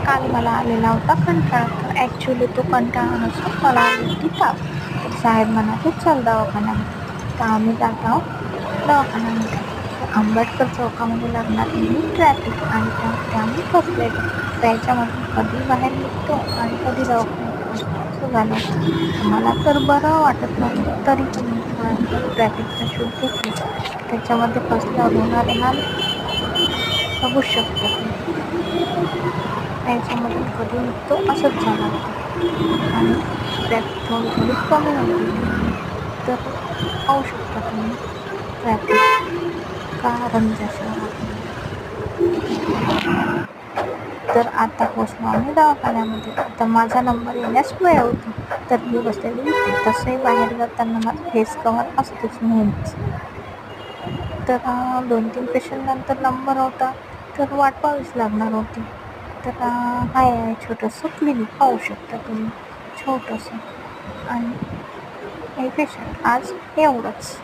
काल मला आलेला होता कंटाळा. तर ॲक्च्युली तो कंटाळा नसून मला आली होती ताप. तर साहेब म्हणाले चल दवाखान्यामध्ये. तर आम्ही जात आहोत दवाखान्यामध्ये. तर आंबेडकर चौकामध्ये लागणारी ट्रॅफिक आणि त्यामध्ये आम्ही फसलेलो. तर याच्यामधून कधी बाहेर निघतो आणि कधी दवाखान्यात पोहोचतो असं झालं होतं. मला तर बरं वाटत नव्हतं, तरी पण मी थोडा ट्रॅफिकचा शूट घेतली. त्याच्यामध्ये फसल्यावर होणारे हाल बघूच शकता तुम्ही. याच्यामधून कधी निघतो असंच झालं होतं आणि ट्रॅफिक थोडी थोडी कमी होत होती. तर पाहू शकता तुम्ही ट्रॅफिक का रंजा शहरामध्ये. तर आता पोचलो आम्ही दवाखान्यामध्ये. आता माझा नंबर येण्यास वेळ होती. तर मी बसलेली होती. तसंही बाहेर जाताना माझं फेस कवर असतोच नेहमीच. तर 2-3 पेशंट नंतर नंबर होता. तर वाट पाहावीच लागणार होती. तर आहे छोटंसं क्लिनिक पाहू शकता तुम्ही, छोटंसं. आणि हे पेशंट आज एवढंच.